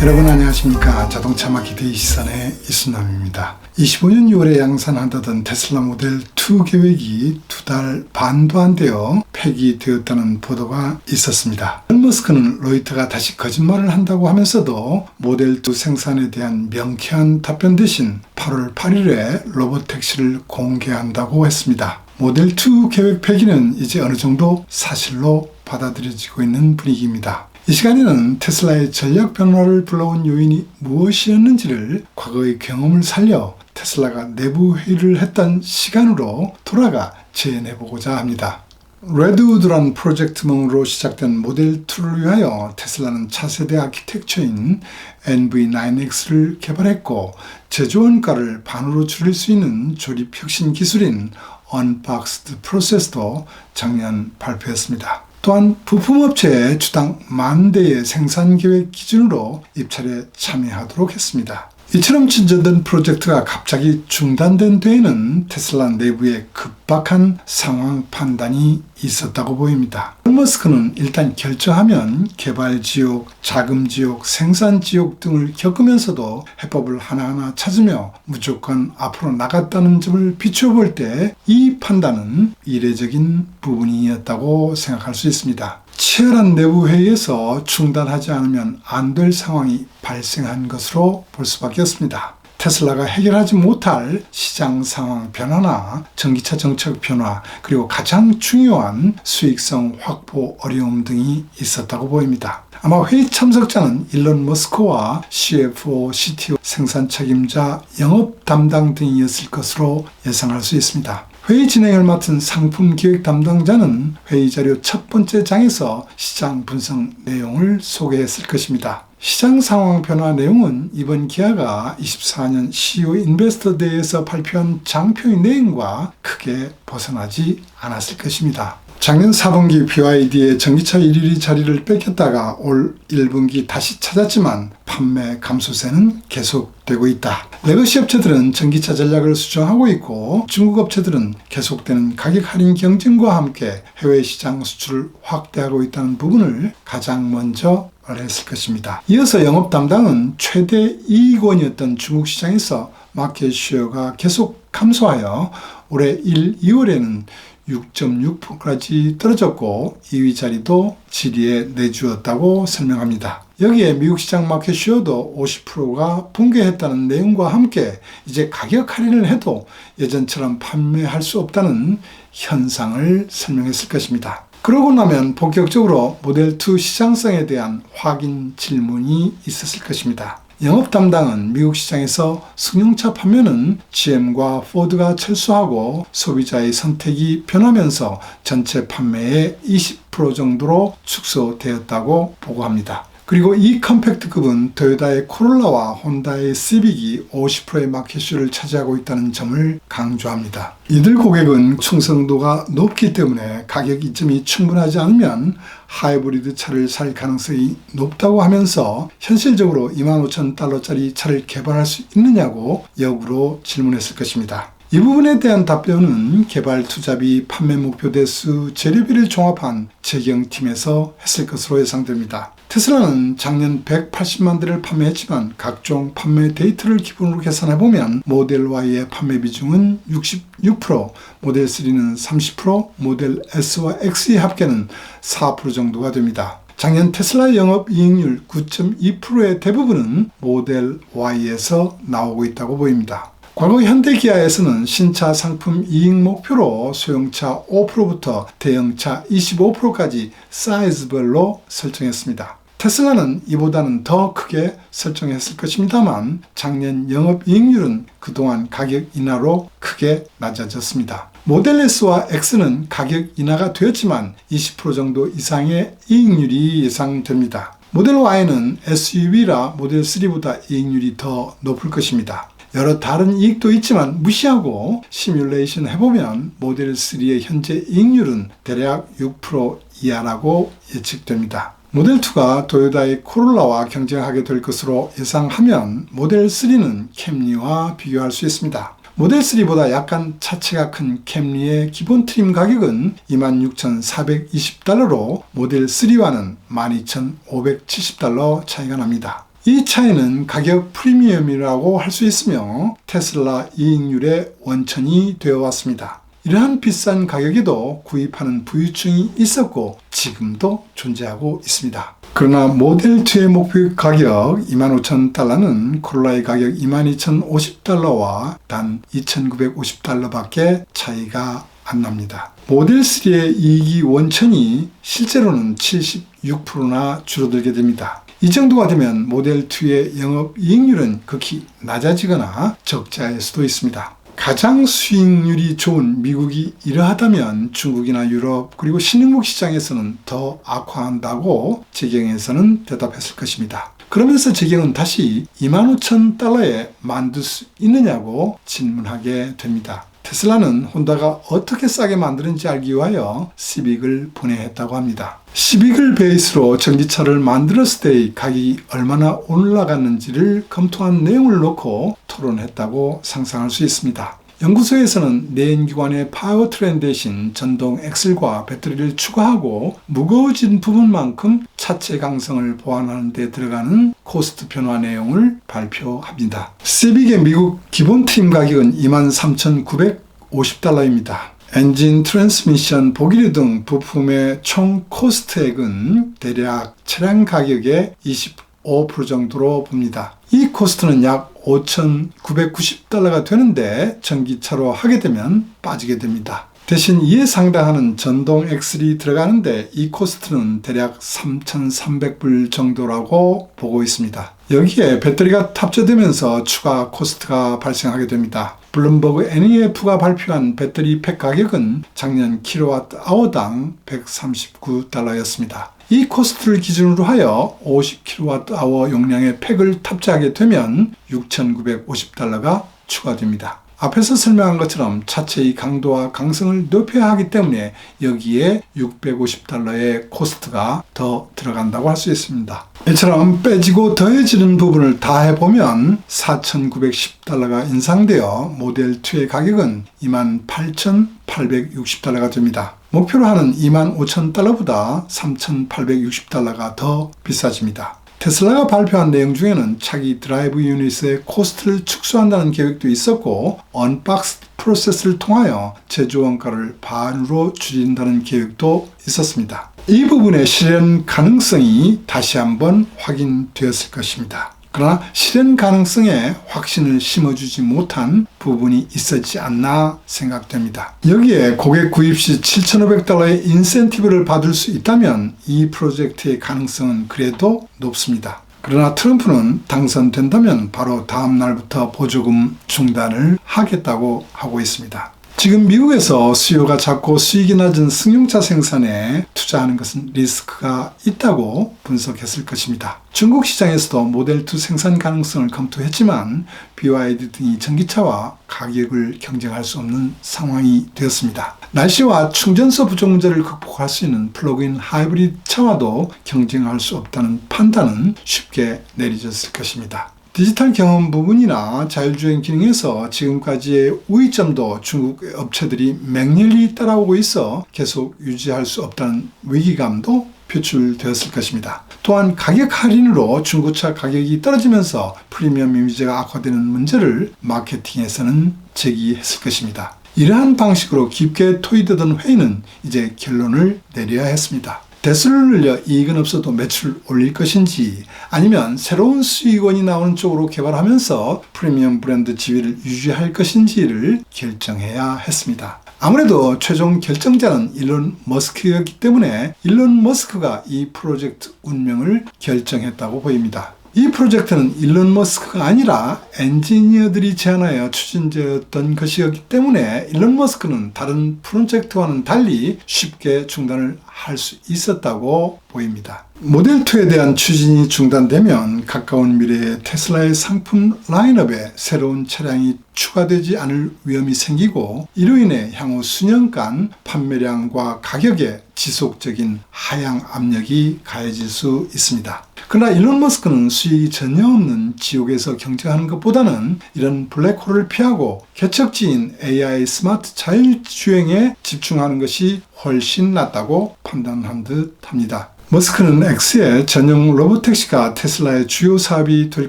여러분 안녕하십니까. 자동차 마케팅 시선의 이순남입니다. 25년 6월에 양산한다던 테슬라 모델 2 계획이 2달 반도 안 되어 폐기되었다는 보도가 있었습니다. 일론 머스크는 로이터가 다시 거짓말을 한다고 하면서도 모델 2 생산에 대한 명쾌한 답변 대신 8월 8일에 로봇택시를 공개한다고 했습니다. 모델 2 계획 폐기는 이제 어느 정도 사실로 받아들여지고 있는 분위기입니다. 이 시간에는 테슬라의 전략 변화를 불러온 요인이 무엇이었는지를 과거의 경험을 살려 테슬라가 내부 회의를 했던 시간으로 돌아가 재현해보고자 합니다. 레드우드란 프로젝트명으로 시작된 모델 2를 위하여 테슬라는 차세대 아키텍처인 NV9X를 개발했고 제조 원가를 반으로 줄일 수 있는 조립 혁신 기술인 언박스드 프로세스도 작년 발표했습니다. 또한 부품업체의 주당 10,000대의 생산 계획 기준으로 입찰에 참여하도록 했습니다. 이처럼 진전된 프로젝트가 갑자기 중단된 데에는 테슬라 내부에 급박한 상황 판단이 있었다고 보입니다. 일론 머스크는 일단 결정하면 개발 지옥, 자금 지옥, 생산 지옥 등을 겪으면서도 해법을 하나하나 찾으며 무조건 앞으로 나갔다는 점을 비추어 볼 때 이 판단은 이례적인 부분이었다고 생각할 수 있습니다. 치열한 내부 회의에서 중단하지 않으면 안 될 상황이 발생한 것으로 볼 수밖에 없습니다. 테슬라가 해결하지 못할 시장 상황 변화나 전기차 정책 변화, 그리고 가장 중요한 수익성 확보 어려움 등이 있었다고 보입니다. 아마 회의 참석자는 일론 머스크와 CFO, CTO, 생산 책임자, 영업 담당 등이었을 것으로 예상할 수 있습니다. 회의 진행을 맡은 상품 기획 담당자는 회의 자료 첫 번째 장에서 시장 분석 내용을 소개했을 것입니다. 시장 상황 변화 내용은 이번 기아가 24년 CEO 인베스터 데이에서 발표한 장표의 내용과 크게 벗어나지 않았을 것입니다. 작년 4분기 BYD의 전기차 1위의 자리를 뺏겼다가 올 1분기 다시 찾았지만 판매 감소세는 계속되고 있다. 레거시 업체들은 전기차 전략을 수정하고 있고 중국 업체들은 계속되는 가격 할인 경쟁과 함께 해외 시장 수출을 확대하고 있다는 부분을 가장 먼저 말했을 것입니다. 이어서 영업 담당은 최대 이익원이었던 중국 시장에서 마켓 쉐어가 계속 감소하여 올해 1, 2월에는 6.6%까지 떨어졌고 2위 자리도 지리에 내주었다고 설명합니다. 여기에 미국 시장 마켓 쉐어도 50%가 붕괴했다는 내용과 함께 이제 가격 할인을 해도 예전처럼 판매할 수 없다는 현상을 설명했을 것입니다. 그러고 나면 본격적으로 모델 2 시장성에 대한 확인 질문이 있었을 것입니다. 영업 담당은 미국 시장에서 승용차 판매는 GM과 포드가 철수하고 소비자의 선택이 변하면서 전체 판매의 20% 정도로 축소되었다고 보고합니다. 그리고 이 컴팩트급은 토요타의 코롤라와 혼다의 시빅이 50%의 마켓슈를 차지하고 있다는 점을 강조합니다. 이들 고객은 충성도가 높기 때문에 가격 이점이 충분하지 않으면 하이브리드 차를 살 가능성이 높다고 하면서 현실적으로 25,000달러짜리 차를 개발할 수 있느냐고 역으로 질문했을 것입니다. 이 부분에 대한 답변은 개발 투자비, 판매 목표 대수, 재료비를 종합한 재경팀에서 했을 것으로 예상됩니다. 테슬라는 작년 180만 대를 판매했지만 각종 판매 데이터를 기본으로 계산해보면 모델 Y의 판매 비중은 66%, 모델 3는 30%, 모델 S와 X의 합계는 4% 정도가 됩니다. 작년 테슬라 영업이익률 9.2%의 대부분은 모델 Y에서 나오고 있다고 보입니다. 과거 현대기아에서는 신차 상품 이익 목표로 소형차 5%부터 대형차 25%까지 사이즈별로 설정했습니다. 테슬라는 이보다는 더 크게 설정했을 것입니다만 작년 영업이익률은 그동안 가격 인하로 크게 낮아졌습니다. 모델 S와 X는 가격 인하가 되었지만 20% 정도 이상의 이익률이 예상됩니다. 모델 Y는 SUV라 모델 3보다 이익률이 더 높을 것입니다. 여러 다른 이익도 있지만 무시하고 시뮬레이션 해보면 모델 3의 현재 이익률은 대략 6% 이하라고 예측됩니다. 모델 2가 토요타의 코롤라와 경쟁하게 될 것으로 예상하면 모델 3는 캠리와 비교할 수 있습니다. 모델 3보다 약간 차체가 큰 캠리의 기본 트림 가격은 26,420달러로 모델 3와는 12,570달러 차이가 납니다. 이 차이는 가격 프리미엄이라고 할 수 있으며 테슬라 이익률의 원천이 되어 왔습니다. 이러한 비싼 가격에도 구입하는 부유층이 있었고 지금도 존재하고 있습니다. 그러나 모델2의 목표 가격 25,000달러는 코롤라의 가격 22,050달러와 단 2,950달러밖에 차이가 안 납니다. 모델3의 이익이 원천이 실제로는 76%나 줄어들게 됩니다. 이 정도가 되면 모델2의 영업이익률은 극히 낮아지거나 적자일 수도 있습니다. 가장 수익률이 좋은 미국이 이러하다면 중국이나 유럽 그리고 신흥국 시장에서는 더 악화한다고 재경에서는 대답했을 것입니다. 그러면서 재경은 다시 25,000달러에 만들 수 있느냐고 질문하게 됩니다. 테슬라는 혼다가 어떻게 싸게 만드는지 알기 위하여 시빅을 분해했다고 합니다. 시빅을 베이스로 전기차를 만들었을 때의 가격이 얼마나 올라갔는지를 검토한 내용을 놓고 토론했다고 상상할 수 있습니다. 연구소에서는 내연기관의 파워트레인 대신 전동 엑셀과 배터리를 추가하고 무거워진 부분만큼 차체 강성을 보완하는 데 들어가는 코스트 변화 내용을 발표합니다. 시빅의 미국 기본팀 가격은 23,950달러입니다. 엔진, 트랜스미션, 보기류 등 부품의 총 코스트액은 대략 차량 가격의 25% 정도로 봅니다. 이 코스트는 약 5,990달러가 되는데 전기차로 하게 되면 빠지게 됩니다. 대신 이에 상당하는 전동 엑셀이 들어가는데 이 코스트는 대략 3,300불 정도라고 보고 있습니다. 여기에 배터리가 탑재되면서 추가 코스트가 발생하게 됩니다. 블룸버그 NEF가 발표한 배터리 팩 가격은 작년 킬로와트아워당 139달러였습니다. 이 코스트를 기준으로 하여 50kWh 용량의 팩을 탑재하게 되면 6,950달러가 추가됩니다. 앞에서 설명한 것처럼 차체의 강도와 강성을 높여야 하기 때문에 여기에 650달러의 코스트가 더 들어간다고 할 수 있습니다. 이처럼 빼지고 더해지는 부분을 다 해보면 4,910달러가 인상되어 모델2의 가격은 28,860달러가 됩니다. 목표로 하는 25,000달러보다 3,860달러가 더 비싸집니다. 테슬라가 발표한 내용 중에는 차기 드라이브 유닛의 코스트를 축소한다는 계획도 있었고 언박스 프로세스를 통하여 제조 원가를 반으로 줄인다는 계획도 있었습니다. 이 부분의 실현 가능성이 다시 한번 확인되었을 것입니다. 그러나 실현 가능성에 확신을 심어주지 못한 부분이 있었지 않나 생각됩니다. 여기에 고객 구입 시 7,500달러의 인센티브를 받을 수 있다면 이 프로젝트의 가능성은 그래도 높습니다. 그러나 트럼프는 당선된다면 바로 다음 날부터 보조금 중단을 하겠다고 하고 있습니다. 지금 미국에서 수요가 작고 수익이 낮은 승용차 생산에 투자하는 것은 리스크가 있다고 분석했을 것입니다. 중국 시장에서도 모델2 생산 가능성을 검토했지만 BYD 등이 전기차와 가격을 경쟁할 수 없는 상황이 되었습니다. 날씨와 충전소 부족 문제를 극복할 수 있는 플러그인 하이브리드 차와도 경쟁할 수 없다는 판단은 쉽게 내려졌을 것입니다. 디지털 경험 부분이나 자율주행 기능에서 지금까지의 우위점도 중국 업체들이 맹렬히 따라오고 있어 계속 유지할 수 없다는 위기감도 표출되었을 것입니다. 또한 가격 할인으로 중고차 가격이 떨어지면서 프리미엄 이미지가 악화되는 문제를 마케팅에서는 제기했을 것입니다. 이러한 방식으로 깊게 토의되던 회의는 이제 결론을 내려야 했습니다. 대수를 늘려 이익은 없어도 매출을 올릴 것인지 아니면 새로운 수익원이 나오는 쪽으로 개발하면서 프리미엄 브랜드 지위를 유지할 것인지를 결정해야 했습니다. 아무래도 최종 결정자는 일론 머스크였기 때문에 일론 머스크가 이 프로젝트 운명을 결정했다고 보입니다. 이 프로젝트는 일론 머스크가 아니라 엔지니어들이 제안하여 추진되었던 것이었기 때문에 일론 머스크는 다른 프로젝트와는 달리 쉽게 중단을 할 수 있었다고 보입니다. 모델2에 대한 추진이 중단되면 가까운 미래에 테슬라의 상품 라인업에 새로운 차량이 추가되지 않을 위험이 생기고 이로 인해 향후 수년간 판매량과 가격에 지속적인 하향 압력이 가해질 수 있습니다. 그러나 일론 머스크는 수익이 전혀 없는 지옥에서 경쟁하는 것보다는 이런 블랙홀을 피하고 개척지인 AI 스마트 자율주행에 집중하는 것이 훨씬 낫다고 판단한 듯 합니다. 머스크는 X의 전용 로봇택시가 테슬라의 주요 사업이 될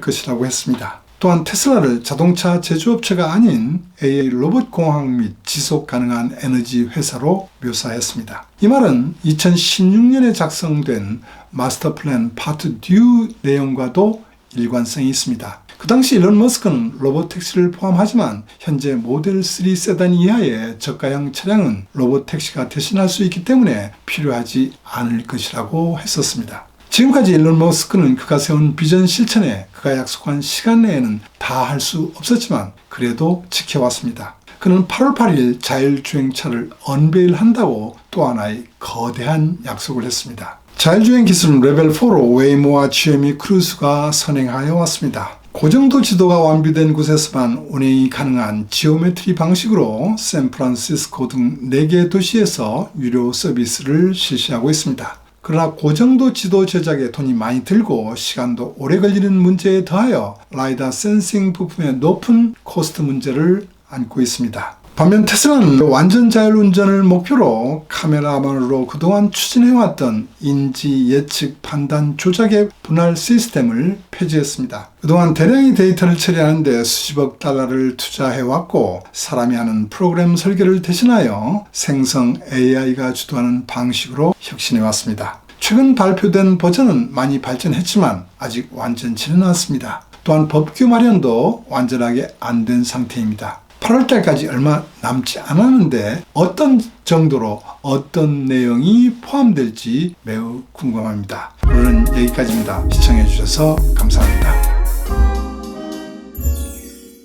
것이라고 했습니다. 또한 테슬라를 자동차 제조업체가 아닌 AI 로봇 공학 및 지속 가능한 에너지 회사로 묘사했습니다. 이 말은 2016년에 작성된 마스터 플랜 파트 듀 내용과도 일관성이 있습니다. 그 당시 일론 머스크는 로봇택시를 포함하지만 현재 모델 3 세단 이하의 저가형 차량은 로봇택시가 대신할 수 있기 때문에 필요하지 않을 것이라고 했었습니다. 지금까지 일론 머스크는 그가 세운 비전 실천에 그가 약속한 시간 내에는 다 할 수 없었지만 그래도 지켜왔습니다. 그는 8월 8일 자율주행차를 언베일한다고 또 하나의 거대한 약속을 했습니다. 자율주행 기술은 레벨 4로 웨이모와 GM이 크루즈가 선행하여 왔습니다. 고정도 지도가 완비된 곳에서만 운행이 가능한 지오메트리 방식으로 샌프란시스코 등 4개 도시에서 유료 서비스를 실시하고 있습니다. 그러나 고정도 지도 제작에 돈이 많이 들고 시간도 오래 걸리는 문제에 더하여 라이다 센싱 부품의 높은 코스트 문제를 안고 있습니다. 반면 테슬라는 완전 자율운전을 목표로 카메라만으로 그동안 추진해왔던 인지 예측 판단 조작의 분할 시스템을 폐지했습니다. 그동안 대량의 데이터를 처리하는데 수십억 달러를 투자해왔고 사람이 하는 프로그램 설계를 대신하여 생성 AI가 주도하는 방식으로 혁신해왔습니다. 최근 발표된 버전은 많이 발전했지만 아직 완전치는 않습니다. 또한 법규 마련도 완전하게 안 된 상태입니다. 8월달까지 얼마 남지 않았는데 어떤 정도로 어떤 내용이 포함될지 매우 궁금합니다. 오늘은 여기까지입니다. 시청해 주셔서 감사합니다.